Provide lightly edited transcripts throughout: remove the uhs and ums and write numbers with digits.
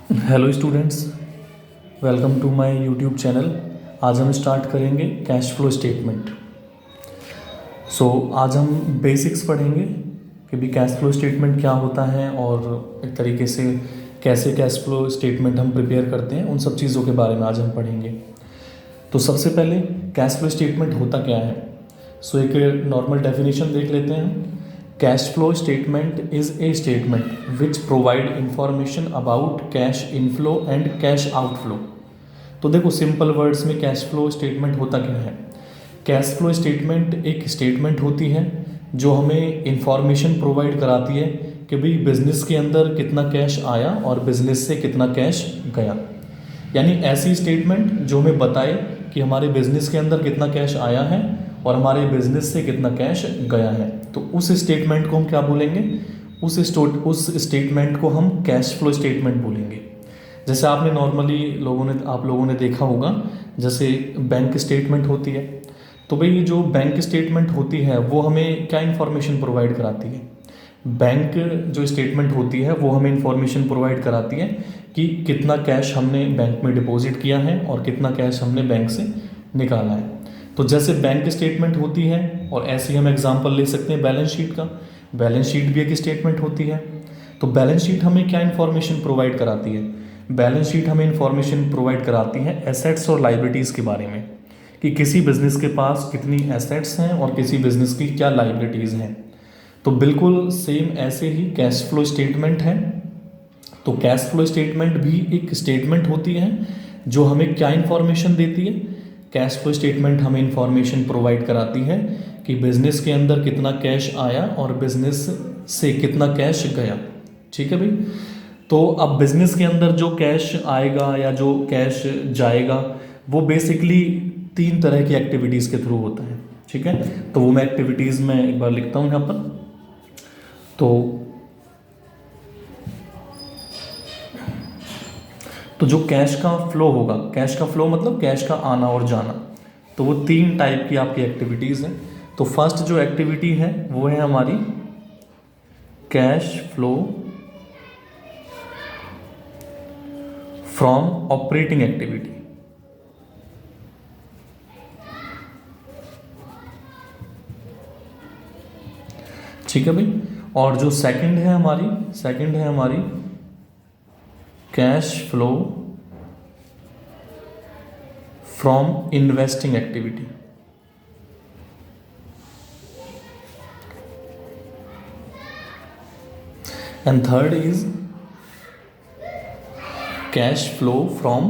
Hello students, welcome to my YouTube channel. आज हम start करेंगे कैश फ्लो स्टेटमेंट। आज हम बेसिक्स पढ़ेंगे कि भी कैश फ्लो स्टेटमेंट क्या होता है और एक तरीके से कैसे कैश फ्लो स्टेटमेंट हम प्रिपेयर करते हैं, उन सब चीज़ों के बारे में आज हम पढ़ेंगे। तो सबसे पहले कैश फ्लो स्टेटमेंट होता क्या है। एक नॉर्मल डेफिनेशन देख लेते हैं। Cash flow statement is a statement which provide information about cash inflow and cash outflow. तो देखो सिंपल वर्ड्स में कैश फ्लो स्टेटमेंट होता क्या है। कैश फ्लो स्टेटमेंट एक स्टेटमेंट होती है जो हमें इंफॉर्मेशन प्रोवाइड कराती है कि भाई बिजनेस के अंदर कितना कैश आया और बिजनेस से कितना कैश गया। यानी ऐसी स्टेटमेंट जो हमें बताए कि हमारे बिजनेस के अंदर कितना कैश आया है और हमारे बिजनेस से कितना कैश गया है। तो उस स्टेटमेंट को हम क्या बोलेंगे, उस स्टेटमेंट को हम कैश फ्लो स्टेटमेंट बोलेंगे। जैसे आपने नॉर्मली आप लोगों ने देखा होगा, जैसे बैंक स्टेटमेंट होती है। तो भाई ये जो बैंक स्टेटमेंट होती है वो हमें क्या इन्फॉर्मेशन प्रोवाइड कराती है। बैंक जो स्टेटमेंट होती है वो हमें इन्फॉर्मेशन प्रोवाइड कराती है कि कितना कैश हमने बैंक में डिपॉजिट किया है और कितना कैश हमने बैंक से निकाला है। तो जैसे बैंक स्टेटमेंट होती है, और ऐसे ही हम एग्जांपल ले सकते हैं बैलेंस शीट का। बैलेंस शीट भी एक स्टेटमेंट होती है। तो बैलेंस शीट हमें क्या इन्फॉर्मेशन प्रोवाइड कराती है। बैलेंस शीट हमें इन्फॉर्मेशन प्रोवाइड कराती है एसेट्स और लाइबिलिटीज़ के बारे में, कि किसी बिजनेस के पास कितनी एसेट्स हैं और किसी बिजनेस की क्या लाइबिलिटीज़ हैं। तो बिल्कुल सेम ऐसे ही कैश फ्लो स्टेटमेंट है। तो कैश फ्लो स्टेटमेंट भी एक स्टेटमेंट होती है जो हमें क्या इन्फॉर्मेशन देती है। कैश फ्लो स्टेटमेंट हमें इन्फॉर्मेशन प्रोवाइड कराती है कि बिजनेस के अंदर कितना कैश आया और बिजनेस से कितना कैश गया। ठीक है भाई। तो अब बिजनेस के अंदर जो कैश आएगा या जो कैश जाएगा वो बेसिकली 3 तरह की एक्टिविटीज़ के थ्रू होता है। ठीक है, तो वो मैं एक्टिविटीज़ में एक बार लिखता हूँ यहाँ पर। तो जो कैश का फ्लो होगा, कैश का फ्लो मतलब कैश का आना और जाना, तो वो 3 टाइप की आपकी एक्टिविटीज़ हैं। तो फर्स्ट जो एक्टिविटी है वो है हमारी cash flow from operating activity. ठीक है भाई। और जो सेकंड है हमारी cash flow from investing activity. And third is cash flow from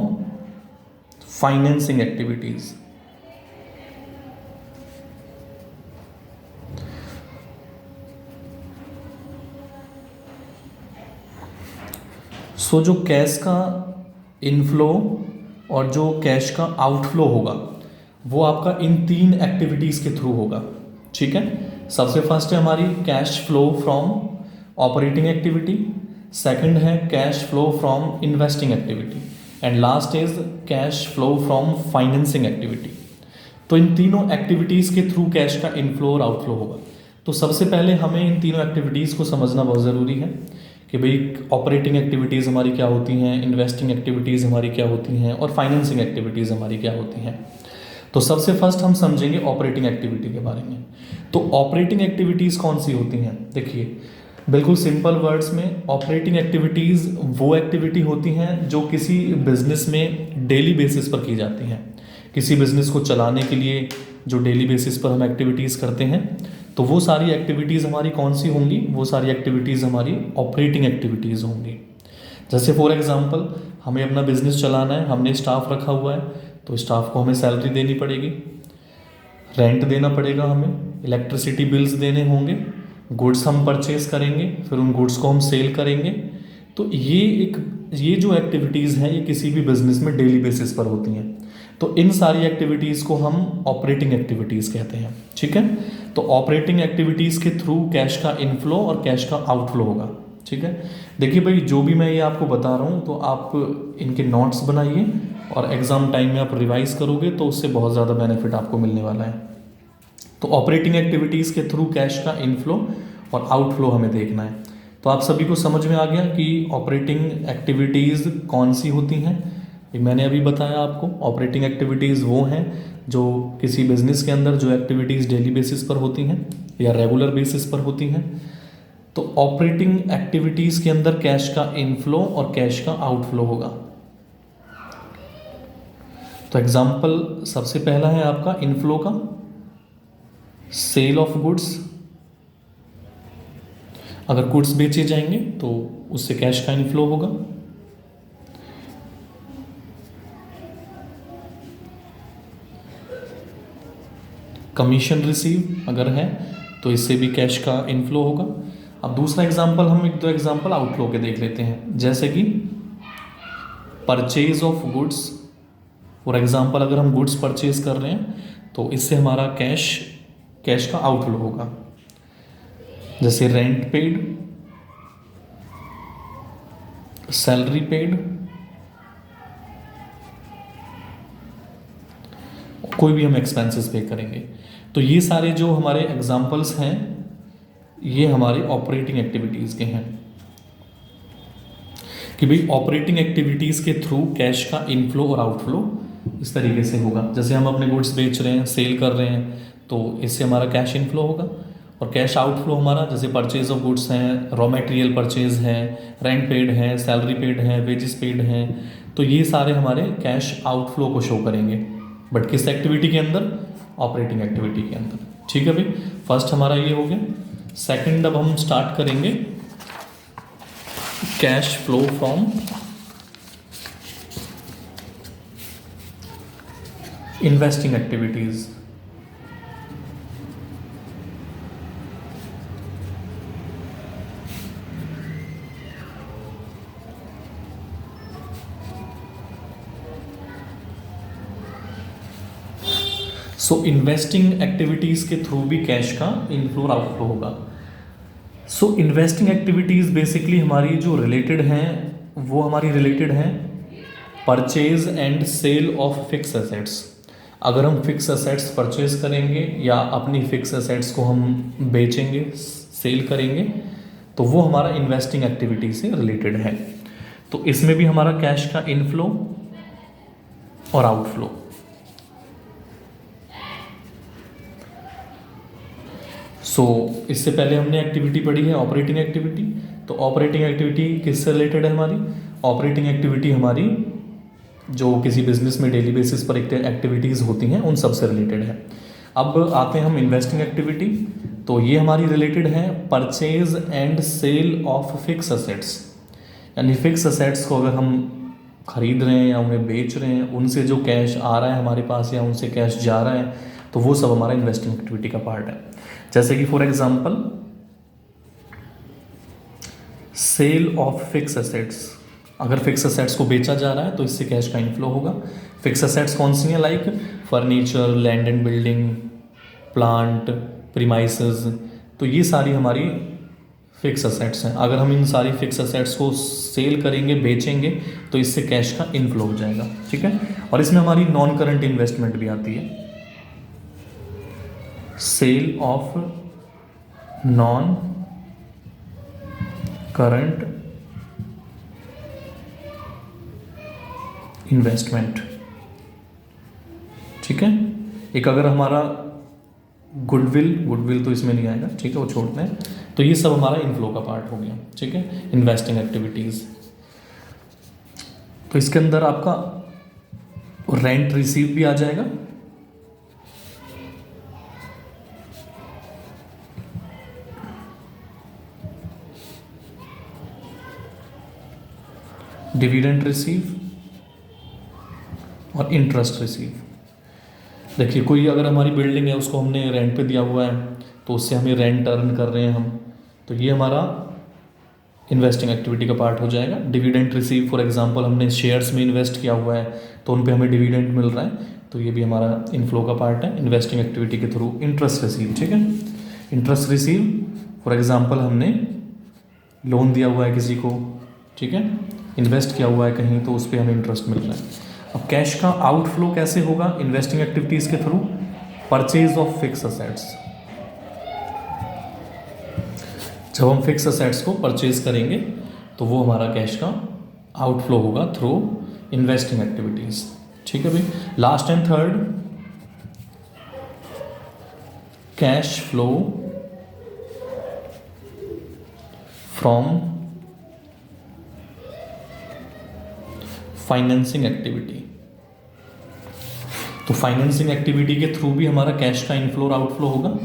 financing activities. जो कैश का इनफ्लो और जो कैश का आउटफ्लो होगा वो आपका इन 3 एक्टिविटीज़ के थ्रू होगा। ठीक है, सबसे फर्स्ट है हमारी cash flow from operating activity, second है cash flow from investing activity, and last is cash flow from financing activity. तो इन तीनों एक्टिविटीज़ के थ्रू कैश का इनफ्लो और आउटफ्लो होगा। तो सबसे पहले हमें इन तीनों एक्टिविटीज़ को समझना बहुत ज़रूरी है कि भाई ऑपरेटिंग एक्टिविटीज़ हमारी क्या होती हैं, इन्वेस्टिंग एक्टिविटीज़ हमारी क्या होती हैं और फाइनेंसिंग एक्टिविटीज़ हमारी क्या होती हैं। तो सबसे फर्स्ट हम समझेंगे ऑपरेटिंग एक्टिविटी के बारे में। तो ऑपरेटिंग एक्टिविटीज़ कौन सी होती हैं, देखिए बिल्कुल सिंपल वर्ड्स में ऑपरेटिंग एक्टिविटीज़ वो एक्टिविटी होती हैं जो किसी बिजनेस में डेली बेसिस पर की जाती हैं। किसी बिजनेस को चलाने के लिए जो डेली बेसिस पर हम एक्टिविटीज़ करते हैं, तो वो सारी एक्टिविटीज़ हमारी कौन सी होंगी, वो सारी एक्टिविटीज़ हमारी ऑपरेटिंग एक्टिविटीज़ होंगी। जैसे फॉर एग्जांपल हमें अपना बिजनेस चलाना है, हमने स्टाफ रखा हुआ है, तो स्टाफ को हमें सैलरी देनी पड़ेगी, रेंट देना पड़ेगा, हमें इलेक्ट्रिसिटी बिल्स देने होंगे, गुड्स हम परचेज करेंगे, फिर उन गुड्स को हम सेल करेंगे। तो ये जो एक्टिविटीज़ हैं ये किसी भी बिजनेस में डेली बेसिस पर होती हैं। तो इन सारी एक्टिविटीज़ को हम ऑपरेटिंग एक्टिविटीज़ कहते हैं। ठीक है, तो ऑपरेटिंग एक्टिविटीज़ के थ्रू कैश का इनफ्लो और कैश का आउटफ्लो होगा। ठीक है, देखिए भाई जो भी मैं ये आपको बता रहा हूँ तो आप इनके नोट्स बनाइए और एग्ज़ाम टाइम में आप रिवाइज करोगे तो उससे बहुत ज़्यादा बेनिफिट आपको मिलने वाला है। तो ऑपरेटिंग एक्टिविटीज़ के थ्रू कैश का इनफ्लो और आउटफ्लो हमें देखना है। तो आप सभी को समझ में आ गया कि ऑपरेटिंग एक्टिविटीज़ कौन सी होती हैं। ये मैंने अभी बताया आपको। ऑपरेटिंग एक्टिविटीज़ वो हैं जो किसी बिजनेस के अंदर जो एक्टिविटीज़ डेली बेसिस पर होती हैं या रेगुलर बेसिस पर होती हैं। तो ऑपरेटिंग एक्टिविटीज़ के अंदर कैश का इनफ्लो और कैश का आउटफ्लो होगा। तो एग्जाम्पल सबसे पहला है आपका इनफ्लो का, सेल ऑफ गुड्स। अगर गुड्स बेचे जाएंगे तो उससे कैश का इनफ्लो होगा। कमीशन रिसीव अगर है तो इससे भी कैश का इनफ्लो होगा। अब दूसरा एग्जांपल हम एक दो एग्जांपल आउटफ्लो के देख लेते हैं, जैसे कि purchase of goods. For example अगर हम गुड्स परचेज कर रहे हैं तो इससे हमारा कैश का आउटफ्लो होगा। जैसे रेंट पेड, सैलरी पेड, कोई भी हम एक्सपेंसेस पे करेंगे। तो ये सारे जो हमारे एग्जांपल्स हैं ये हमारे ऑपरेटिंग एक्टिविटीज़ के हैं कि भाई ऑपरेटिंग एक्टिविटीज़ के थ्रू कैश का इनफ्लो और आउटफ्लो इस तरीके से होगा। जैसे हम अपने गुड्स बेच रहे हैं, सेल कर रहे हैं, तो इससे हमारा कैश इनफ्लो होगा। और कैश आउटफ्लो हमारा जैसे परचेज ऑफ गुड्स हैं, रॉ मटेरियल परचेज है, रेंट पेड है, सैलरी पेड है, वेजेस पेड हैं, तो ये सारे हमारे कैश आउटफ्लो को शो करेंगे। बट किस एक्टिविटी के अंदर? ऑपरेटिंग एक्टिविटी के अंदर। ठीक है भाई, फर्स्ट हमारा ये हो गया। सेकंड अब हम स्टार्ट करेंगे cash flow from investing activities. So investing activities के थ्रू भी कैश का इनफ्लो और आउटफ्लो होगा। सो इन्वेस्टिंग एक्टिविटीज़ बेसिकली हमारी जो रिलेटेड हैं वो हमारी रिलेटेड हैं purchase and sale of fix assets. अगर हम फिक्स एसेट्स परचेज करेंगे या अपनी फिक्स एसेट्स को हम बेचेंगे, सेल करेंगे, तो वो हमारा इन्वेस्टिंग एक्टिविटी से रिलेटेड है। तो इसमें भी हमारा कैश का इनफ्लो और आउटफ्लो। सो इससे पहले हमने एक्टिविटी पढ़ी है ऑपरेटिंग एक्टिविटी। तो ऑपरेटिंग एक्टिविटी किससे रिलेटेड है हमारी? ऑपरेटिंग एक्टिविटी हमारी जो किसी बिजनेस में डेली बेसिस पर एक्टिविटीज़ होती हैं उन सब से रिलेटेड है। अब आते हैं हम इन्वेस्टिंग एक्टिविटी। तो ये हमारी रिलेटेड है purchase and sale of fix assets. यानी फिक्स असेट्स को अगर हम खरीद रहे हैं या उन्हें बेच रहे हैं, उनसे जो कैश आ रहा है हमारे पास या उनसे कैश जा रहा है, तो वो सब हमारा इन्वेस्टिंग एक्टिविटी का पार्ट है। जैसे कि for example sale of fix assets. अगर फिक्स एसेट्स को बेचा जा रहा है तो इससे कैश का इनफ्लो होगा। फिक्स एसेट्स कौन सी हैं? Like furniture, land and building, plant, premises, तो ये सारी हमारी फिक्स एसेट्स हैं। अगर हम इन सारी फिक्स एसेट्स को सेल करेंगे, बेचेंगे, तो इससे कैश का इनफ्लो हो जाएगा। ठीक है, और इसमें हमारी नॉन करंट इन्वेस्टमेंट भी आती है। Sale of non current investment. ठीक है, एक अगर हमारा गुडविल तो इसमें नहीं आएगा, ठीक है, वो छोड़ते हैं। तो ये सब हमारा इनफ्लो का पार्ट हो गया। ठीक है, इन्वेस्टिंग एक्टिविटीज। तो इसके अंदर आपका रेंट रिसीव भी आ जाएगा, डिविडेंड रिसीव और इंटरेस्ट रिसीव। देखिए, कोई अगर हमारी बिल्डिंग है उसको हमने रेंट पे दिया हुआ है तो उससे हमें रेंट अर्न कर रहे हैं हम, तो ये हमारा इन्वेस्टिंग एक्टिविटी का पार्ट हो जाएगा। डिविडेंड रिसीव, फॉर एग्जांपल हमने शेयर्स में इन्वेस्ट किया हुआ है तो उन पे हमें डिविडेंड मिल रहा है, तो ये भी हमारा इनफ्लो का पार्ट है इन्वेस्टिंग एक्टिविटी के थ्रू। इंटरेस्ट रिसीव, ठीक है, इंटरेस्ट रिसीव, फॉर एग्जांपल हमने लोन दिया हुआ है किसी को, ठीक है, इन्वेस्ट किया हुआ है कहीं, तो उस पर हमें इंटरेस्ट मिल रहा है। अब कैश का आउटफ्लो कैसे होगा इन्वेस्टिंग एक्टिविटीज़ के through? Purchase of fix assets. जब हम फिक्स असेट्स को परचेज करेंगे तो वो हमारा कैश का आउटफ्लो होगा थ्रू इन्वेस्टिंग एक्टिविटीज़। ठीक है भाई। Last and third, cash flow from financing activity. तो फाइनेंसिंग एक्टिविटी के थ्रू भी हमारा कैश का इनफ्लो और आउटफ्लो होगा।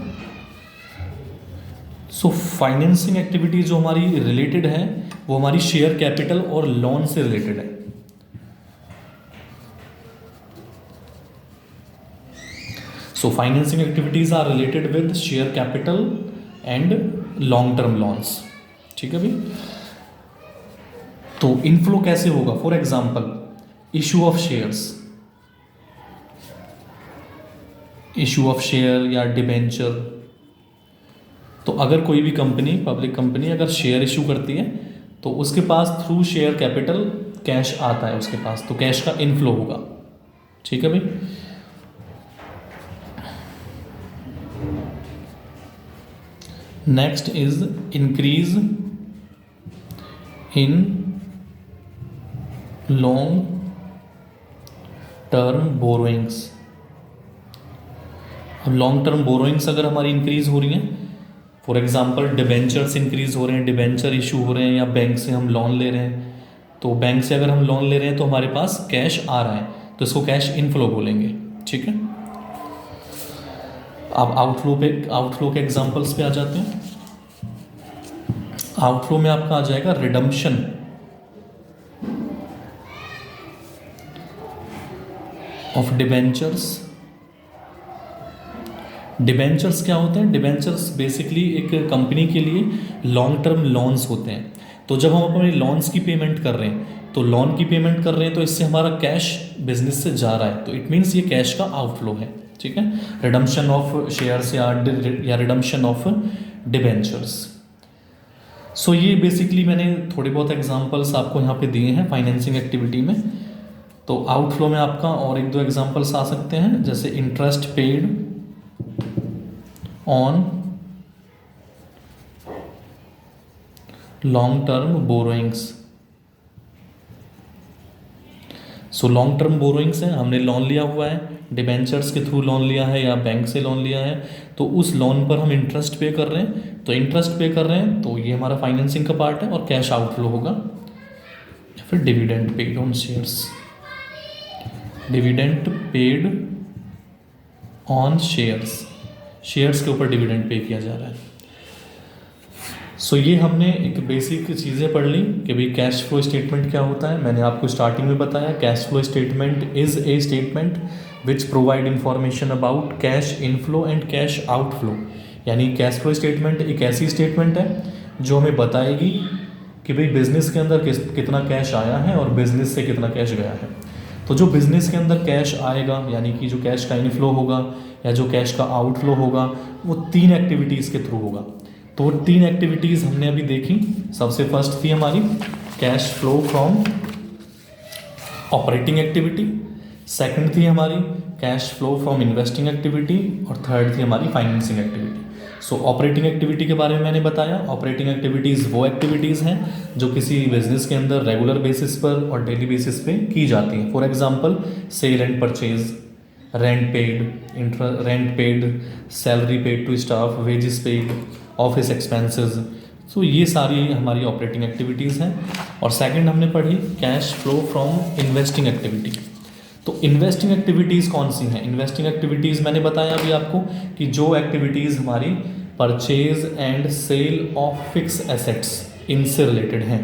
सो फाइनेंसिंग एक्टिविटी जो हमारी रिलेटेड है वो हमारी शेयर कैपिटल और लोन से रिलेटेड है। So financing activities are related with share capital and long term loans. ठीक है भाई। तो इनफ्लो कैसे होगा? For example issue of shares, issue of share या डिबेंचर। तो अगर कोई भी कंपनी, पब्लिक कंपनी अगर शेयर इशू करती है तो उसके पास थ्रू शेयर कैपिटल कैश आता है उसके पास, तो कैश का इनफ्लो होगा। ठीक है भाई। Next is increase in long term borrowings. अब लॉन्ग टर्म बोरोइंग्स अगर हमारी इंक्रीज हो रही हैं, फॉर एग्जांपल डिबेंचर्स इंक्रीज हो रहे हैं, डिबेंचर इशू हो रहे हैं, या बैंक से हम लोन ले रहे हैं, तो बैंक से अगर हम लोन ले रहे हैं तो हमारे पास कैश आ रहा है, तो इसको कैश इनफ्लो बोलेंगे। ठीक है। अब आउटफ्लो के एग्जांपल्स पे आ जाते हैं। आउटफ्लो में आपका आ जाएगा रिडम्पशन ऑफ डिबेंचर्स। डिबेंचर्स क्या होते हैं? डिबेंचर्स बेसिकली एक कंपनी के लिए लॉन्ग टर्म लोन्स होते हैं। तो जब हम अपने लोन्स की पेमेंट कर रहे हैं, तो लोन की पेमेंट कर रहे हैं तो इससे हमारा कैश बिजनेस से जा रहा है, तो इट मीन्स ये कैश का आउटफ्लो है। ठीक है। रिडम्पशन ऑफ शेयर्स या रिडम्पशन ऑफ डिबेंचर्स। सो ये बेसिकली मैंने थोड़े बहुत एग्जांपल्स आपको यहाँ पे दिए हैं फाइनेंसिंग एक्टिविटी में। तो आउटफ्लो में आपका और एक दो एग्जांपल्स आ सकते हैं, जैसे interest paid on long term borrowings. So long term borrowings है, हमने लोन लिया हुआ है, डिबेंचर्स के थ्रू लोन लिया है या बैंक से लोन लिया है, तो उस लोन पर हम इंटरेस्ट पे कर रहे हैं, तो इंटरेस्ट पे कर रहे हैं तो ये हमारा फाइनेंसिंग का पार्ट है और कैश आउटफ्लो होगा। फिर dividend paid on shares, dividend paid on shares, shares के ऊपर डिविडेंड पे किया जा रहा है। सो ये हमने एक बेसिक चीज़ें पढ़ ली कि भाई कैश फ्लो स्टेटमेंट क्या होता है। मैंने आपको स्टार्टिंग में बताया cash flow statement is a statement which provide information about cash inflow and cash outflow. यानी कैश फ्लो स्टेटमेंट एक ऐसी स्टेटमेंट है जो हमें बताएगी कि भाई बिजनेस के अंदर कितना कैश आया है और बिजनेस से कितना कैश गया है। तो जो बिजनेस के अंदर कैश आएगा, यानी कि जो कैश का इनफ्लो होगा या जो कैश का आउटफ्लो होगा, वो 3 एक्टिविटीज़ के थ्रू होगा। तो 3 एक्टिविटीज़ हमने अभी देखी। सबसे फर्स्ट थी हमारी cash flow from operating activity, second थी हमारी cash flow from investing activity, और थर्ड थी हमारी फाइनेंसिंग एक्टिविटी। सो ऑपरेटिंग एक्टिविटी के बारे में मैंने बताया। ऑपरेटिंग एक्टिविटीज़ वो एक्टिविटीज़ हैं जो किसी बिजनेस के अंदर रेगुलर बेसिस पर और डेली बेसिस पे की जाती हैं। For example sale and purchase, rent paid, salary paid to staff, wages paid, office expenses. So ये सारी हमारी ऑपरेटिंग एक्टिविटीज़ हैं। और सेकंड हमने पढ़ी cash flow from investing activity. तो इन्वेस्टिंग एक्टिविटीज़ कौन सी हैं? इन्वेस्टिंग एक्टिविटीज़ मैंने बताया अभी आपको कि जो एक्टिविटीज़ हमारी purchase and sale of fix assets इनसे रिलेटेड हैं,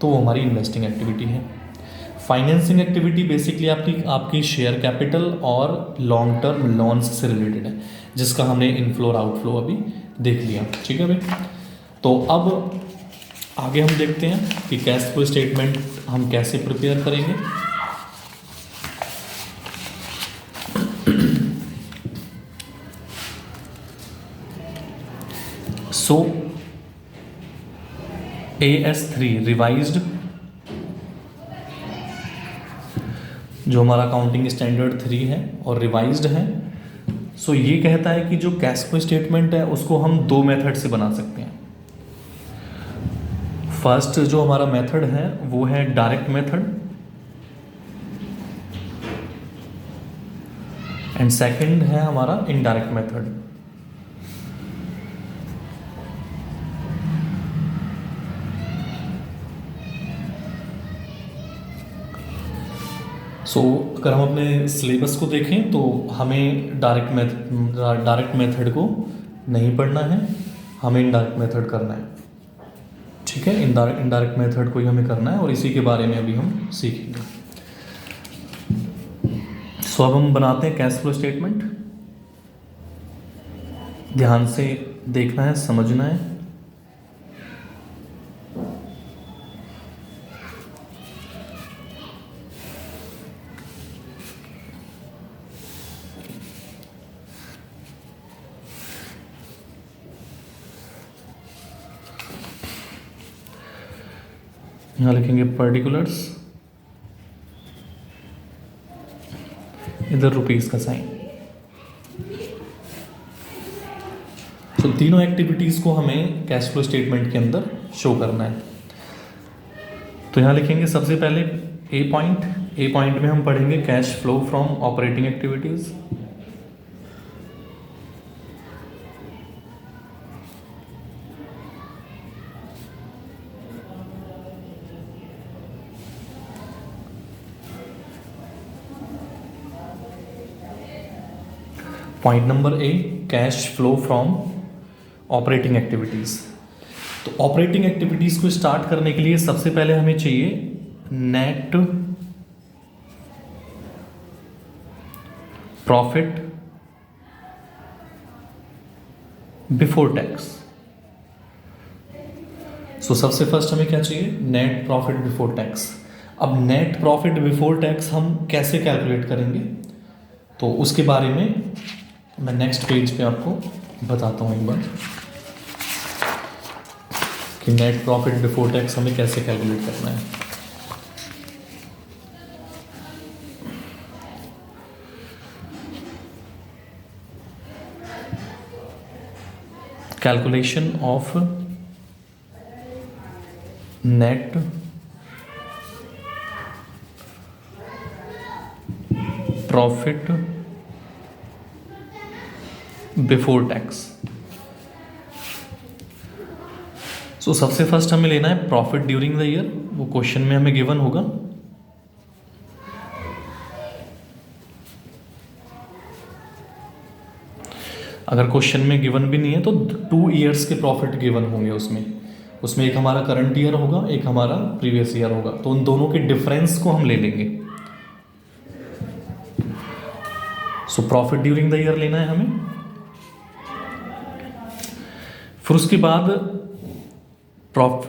तो वो हमारी इन्वेस्टिंग एक्टिविटी है। फाइनेंसिंग एक्टिविटी बेसिकली आपकी शेयर कैपिटल और लॉन्ग टर्म लोन्स से रिलेटेड है, जिसका हमने इनफ्लो और आउटफ्लो अभी देख लिया। ठीक है भाई। तो अब आगे हम देखते हैं कि कैश फ्लो स्टेटमेंट हम कैसे प्रिपेयर करेंगे। सो AS3 रिवाइज्ड, जो हमारा अकाउंटिंग स्टैंडर्ड 3 है और रिवाइज्ड है। सो ये कहता है कि जो कैश फ्लो स्टेटमेंट है उसको हम 2 मेथड से बना सकते हैं। फर्स्ट जो हमारा मेथड है वो है डायरेक्ट मेथड, एंड सेकंड है हमारा इनडायरेक्ट मेथड। अगर हम अपने सिलेबस को देखें तो हमें डायरेक्ट मेथड को नहीं पढ़ना है, हमें इनडायरेक्ट मेथड करना है। ठीक है, इनडायरेक्ट मेथड को ही हमें करना है और इसी के बारे में अभी हम सीखेंगे। अब हम बनाते हैं कैश फ्लो स्टेटमेंट। ध्यान से देखना है, समझना है। यहाँ लिखेंगे पर्टिकुलर्स, इधर रुपीस का साइन। तो तीनों एक्टिविटीज को हमें कैश फ्लो स्टेटमेंट के अंदर शो करना है। तो यहाँ लिखेंगे सबसे पहले ए पॉइंट में हम पढ़ेंगे cash flow from operating activities. Point number A, cash flow from operating activities. तो ऑपरेटिंग एक्टिविटीज़ को स्टार्ट करने के लिए सबसे पहले हमें चाहिए नेट प्रॉफिट बिफोर टैक्स। सबसे फर्स्ट हमें क्या चाहिए, नेट प्रॉफिट बिफोर टैक्स। अब नेट प्रॉफिट बिफोर टैक्स हम कैसे कैलकुलेट करेंगे, तो उसके बारे में मैं नेक्स्ट पेज पे आपको बताता हूँ एक बार कि नेट प्रॉफिट बिफोर टैक्स हमें कैसे कैलकुलेट करना है। Calculation of net profit before tax. सबसे फर्स्ट हमें लेना है प्रॉफिट ड्यूरिंग द ईयर। वो क्वेश्चन में हमें गिवन होगा। अगर क्वेश्चन में गिवन भी नहीं है तो 2 ईयर्स के प्रॉफिट गिवन होंगे उसमें एक हमारा करंट ईयर होगा, एक हमारा प्रीवियस ईयर होगा। तो उन दोनों के डिफरेंस को हम ले लेंगे। प्रॉफिट ड्यूरिंग द ईयर लेना है हमें। फिर उसके बाद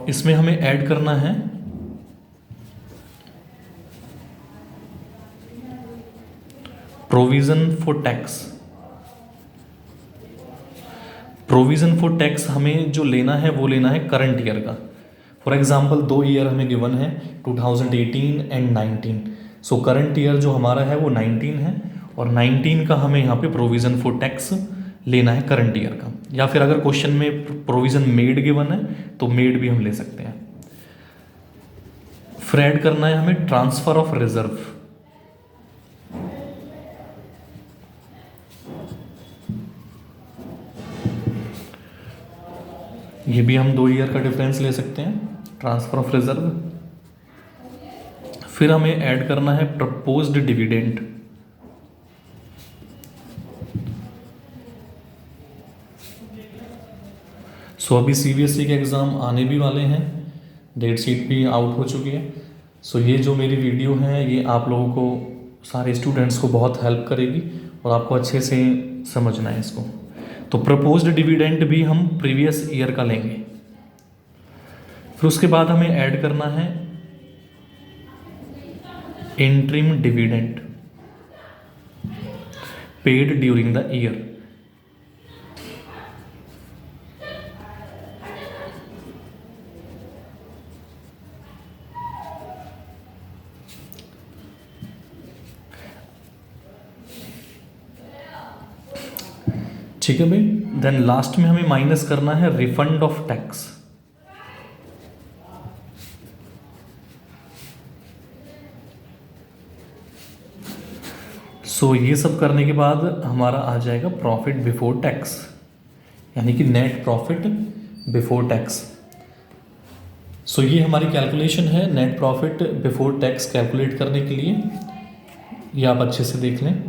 इसमें हमें ऐड करना है provision for tax. Provision for tax हमें जो लेना है वो लेना है करंट ईयर का। फॉर एग्जांपल 2 ईयर हमें गिवन है 2018 एंड 19। करंट ईयर जो हमारा है वो 19 है और 19 का हमें यहाँ पे प्रोविजन फॉर टैक्स लेना है करंट ईयर का। या फिर अगर क्वेश्चन में प्रोविजन मेड गिवन है तो मेड भी हम ले सकते हैं। फिर ऐड करना है हमें ट्रांसफर ऑफ रिजर्व। ये भी हम 2 ईयर का डिफरेंस ले सकते हैं, ट्रांसफर ऑफ रिजर्व। फिर हमें ऐड करना है प्रपोज्ड डिविडेंड। अभी सीबीएसई के एग्ज़ाम आने भी वाले हैं, डेट शीट भी आउट हो चुकी है। ये जो मेरी वीडियो है ये आप लोगों को, सारे स्टूडेंट्स को बहुत हेल्प करेगी और आपको अच्छे से समझना है इसको। तो प्रपोज्ड डिविडेंड भी हम प्रीवियस ईयर का लेंगे। फिर उसके बाद हमें ऐड करना है interim dividend paid during the year. ठीक है भाई। देन लास्ट में हमें माइनस करना है रिफंड ऑफ टैक्स। सो ये सब करने के बाद हमारा आ जाएगा प्रॉफिट बिफोर टैक्स, यानी कि नेट प्रॉफिट बिफोर टैक्स। सो ये हमारी कैलकुलेशन है net profit before tax calculate करने के लिए, ये आप अच्छे से देख लें।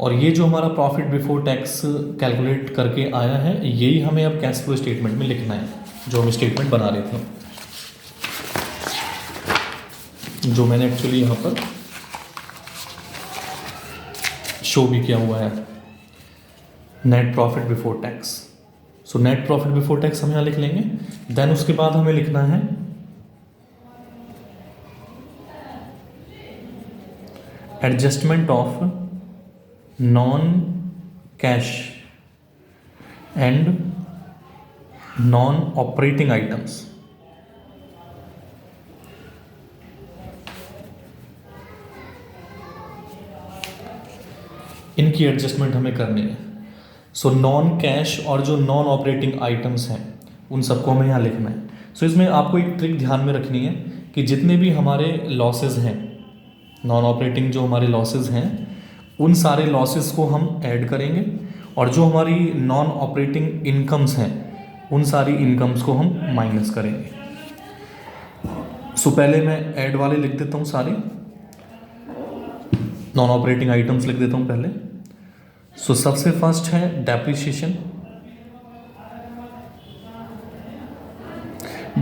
और ये जो हमारा प्रॉफिट बिफोर टैक्स कैलकुलेट करके आया है, यही हमें अब कैश फ्लो स्टेटमेंट में लिखना है, जो हम स्टेटमेंट बना रहे थे, जो मैंने एक्चुअली यहाँ पर शो भी किया हुआ है, net profit before tax. So net profit before tax हम यहाँ लिख लेंगे। देन उसके बाद हमें लिखना है adjustment of non cash and non operating items. इनकी एडजस्टमेंट हमें करनी है। सो नॉन कैश और जो नॉन ऑपरेटिंग आइटम्स हैं उन सबको हमें यहाँ लिखना है। सो इसमें आपको एक ट्रिक ध्यान में रखनी है कि जितने भी हमारे लॉसेस हैं, नॉन ऑपरेटिंग जो हमारे लॉसेस हैं, उन सारे लॉसेस को हम ऐड करेंगे, और जो हमारी नॉन ऑपरेटिंग इनकम्स हैं उन सारी इनकम्स को हम माइनस करेंगे। सो पहले मैं ऐड वाले लिख देता हूँ, सारे नॉन ऑपरेटिंग आइटम्स लिख देता हूँ पहले। सो सबसे फर्स्ट है डेप्रिसिएशन।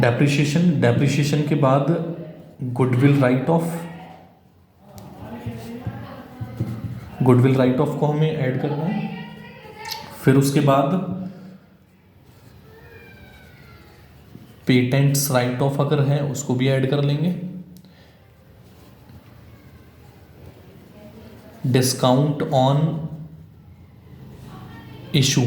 डेप्रिसिएशन के बाद goodwill write of. Goodwill write of को हमें ऐड करना है। फिर उसके बाद पेटेंट्स राइट ऑफ अगर है उसको भी ऐड कर लेंगे। Discount on issue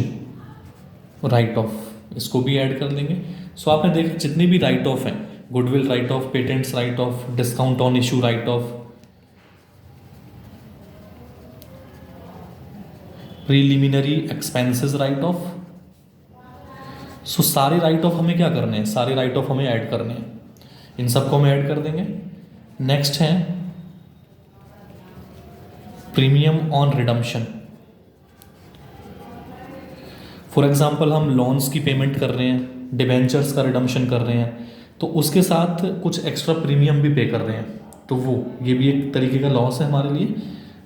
write of, इसको भी ऐड कर देंगे। सो आपने देखा जितनी भी राइट ऑफ हैं, goodwill write off, patents write off, discount on issue write off, preliminary expenses write off. So सारे राइट ऑफ हमें क्या करने हैं, सारे राइट ऑफ हमें ऐड करने हैं, इन सबको हम ऐड कर देंगे। नेक्स्ट है premium on redemption. For example हम लोन्स की पेमेंट कर रहे हैं, डिबेंचर्स का रिडम्पशन कर रहे हैं, तो उसके साथ कुछ एक्स्ट्रा प्रीमियम भी पे कर रहे हैं, तो वो ये भी एक तरीके का लॉस है हमारे लिए,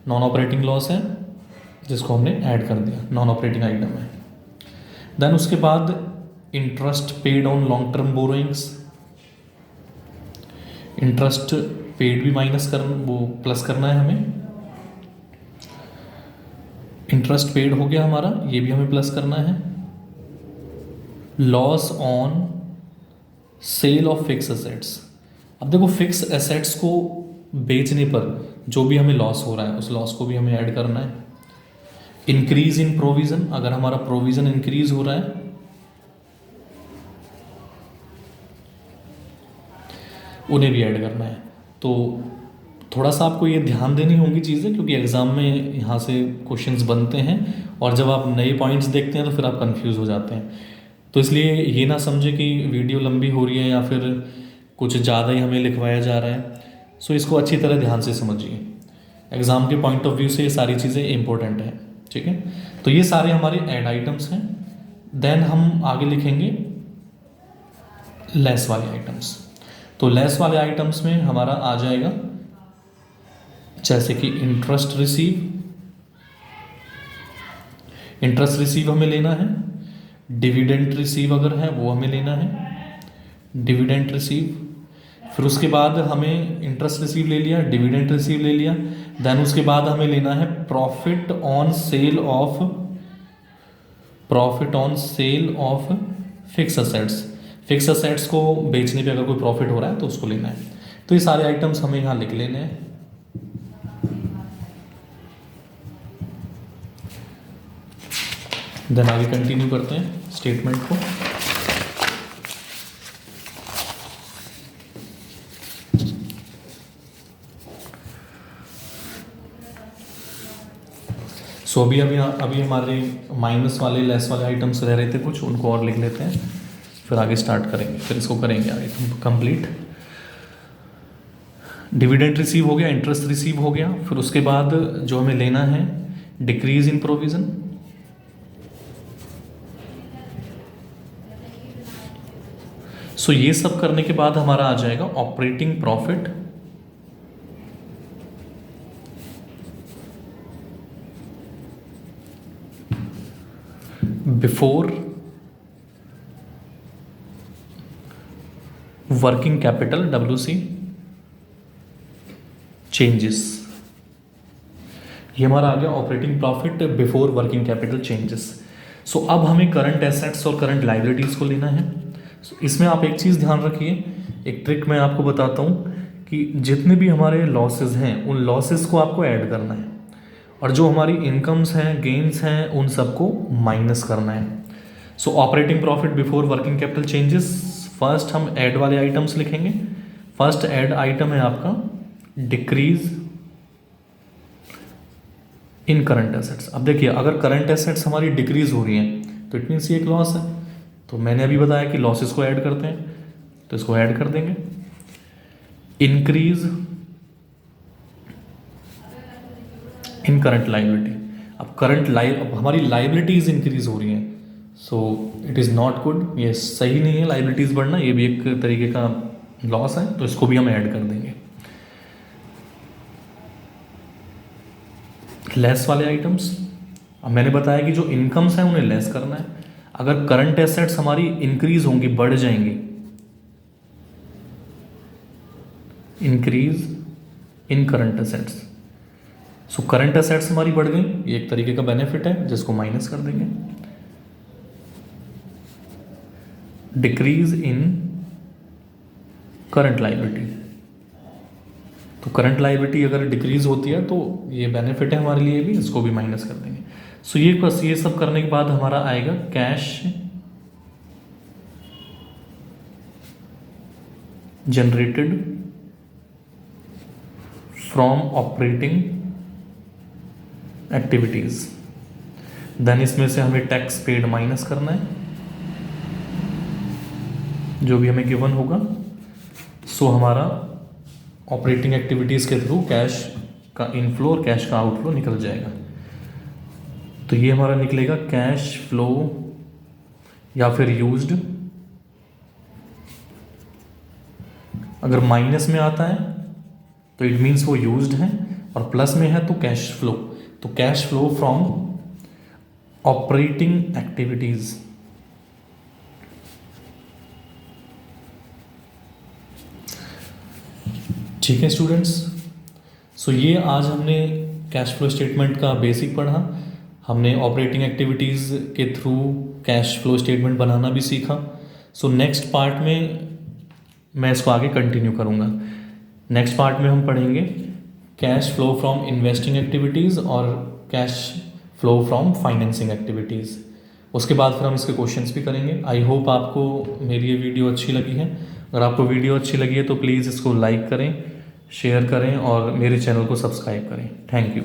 नॉन ऑपरेटिंग लॉस है, जिसको हमने ऐड कर दिया, नॉन ऑपरेटिंग आइटम है। देन उसके बाद interest paid on long term borrowings. Interest paid भी माइनस कर, वो प्लस करना है हमें। इंटरेस्ट पेड हो गया हमारा, ये भी हमें प्लस करना है। Loss on sale of fix assets. अब देखो फिक्स एसेट्स को बेचने पर जो भी हमें लॉस हो रहा है, उस लॉस को भी हमें ऐड करना है। इंक्रीज इन प्रोविजन, अगर हमारा प्रोविजन इंक्रीज हो रहा है, उन्हें भी ऐड करना है। तो थोड़ा सा आपको ये ध्यान देनी होंगी चीज़ें, क्योंकि एग्ज़ाम में यहाँ से क्वेश्चंस बनते हैं, और जब आप नए पॉइंट्स देखते हैं तो फिर आप कंफ्यूज हो जाते हैं। तो इसलिए ये ना समझे कि वीडियो लंबी हो रही है या फिर कुछ ज़्यादा ही हमें लिखवाया जा रहा है। सो इसको अच्छी तरह ध्यान से समझिए, एग्ज़ाम के पॉइंट ऑफ व्यू से ये सारी चीज़ें इंपॉर्टेंट हैं, ठीक है। तो ये सारे हमारे ऐड आइटम्स हैं। देन हम आगे लिखेंगे लेस वाले आइटम्स। तो लेस वाले आइटम्स में हमारा आ जाएगा जैसे कि इंटरेस्ट रिसीव हमें लेना है, डिविडेंड रिसीव अगर है वो हमें लेना है, डिविडेंड रिसीव। फिर उसके बाद हमें इंटरेस्ट रिसीव ले लिया, डिविडेंड रिसीव ले लिया। देन उसके बाद हमें लेना है profit on sale of fix assets. Fix assets को बेचने पे अगर कोई प्रॉफिट हो रहा है तो उसको लेना है। तो ये सारे आइटम्स हमें यहाँ लिख लेने हैं। देन आगे कंटिन्यू करते हैं स्टेटमेंट को। सो अभी हमारे माइनस वाले लेस वाले आइटम्स रह रहे थे कुछ, उनको और लिख लेते हैं, फिर आगे स्टार्ट करेंगे, फिर इसको करेंगे आगे कंप्लीट। डिविडेंड रिसीव हो गया, इंटरेस्ट रिसीव हो गया, फिर उसके बाद जो हमें लेना है डिक्रीज इन प्रोविज़न, सो ये सब करने के बाद हमारा आ जाएगा operating profit before working capital WC changes. ये हमारा आ गया operating profit before working capital changes. So अब हमें करंट एसेट्स और करंट लाइबिलिटीज़ को लेना है। इसमें आप एक चीज़ ध्यान रखिए, एक ट्रिक मैं आपको बताता हूँ कि जितने भी हमारे लॉसेस हैं उन लॉसेस को आपको ऐड करना है और जो हमारी इनकम्स हैं, गेन्स हैं, उन सबको माइनस करना है। सो operating profit before working capital changes, first हम ऐड वाले आइटम्स लिखेंगे। फर्स्ट ऐड आइटम है आपका डिक्रीज इन करंट एसेट्स। अब देखिए, अगर करंट एसेट्स हमारी डिक्रीज हो रही हैं तो इट मीन्स ये एक लॉस है, तो मैंने अभी बताया कि लॉसेस को ऐड करते हैं, तो इसको ऐड कर देंगे। इंक्रीज इन करंट लाइबिलिटी, अब हमारी लाइबिलिटीज इंक्रीज हो रही हैं, so it is not good, ये सही नहीं है लाइबिलिटीज बढ़ना, ये भी एक तरीके का लॉस है, तो इसको भी हम ऐड कर देंगे। लेस वाले आइटम्स, अब मैंने बताया कि जो इनकम्स हैं उन्हें लेस करना है। अगर करंट एसेट्स हमारी इंक्रीज होंगी, बढ़ जाएंगी, increase in current assets, so current assets हमारी बढ़ गई, ये एक तरीके का बेनिफिट है जिसको माइनस कर देंगे। डिक्रीज इन करंट लाइबिलिटी, तो करंट लाइबिलिटी अगर डिक्रीज होती है तो ये बेनिफिट है हमारे लिए भी, इसको भी माइनस कर देंगे। सो ये सब करने के बाद हमारा आएगा cash generated from operating activities. Then इसमें से हमें टैक्स पेड माइनस करना है जो भी हमें गिवन होगा। सो हमारा ऑपरेटिंग एक्टिविटीज़ के थ्रू कैश का इनफ्लो और कैश का आउटफ्लो निकल जाएगा। तो ये हमारा निकलेगा कैश फ्लो या फिर यूज्ड। अगर माइनस में आता है तो इट मीन्स वो यूज्ड है, और प्लस में है तो कैश फ्लो, तो cash flow from operating activities. ठीक है स्टूडेंट्स, सो ये आज हमने कैश फ्लो स्टेटमेंट का बेसिक पढ़ा। हमने ऑपरेटिंग एक्टिविटीज़ के थ्रू कैश फ्लो स्टेटमेंट बनाना भी सीखा। सो नेक्स्ट पार्ट में मैं इसको आगे कंटिन्यू करूँगा। नेक्स्ट पार्ट में हम पढ़ेंगे cash flow from investing activities और cash flow from financing activities. उसके बाद फिर हम इसके क्वेश्चंस भी करेंगे। आई होप आपको मेरी ये वीडियो अच्छी लगी है। अगर आपको वीडियो अच्छी लगी है तो प्लीज़ इसको लाइक करें, शेयर करें और मेरे चैनल को सब्सक्राइब करें। Thank you.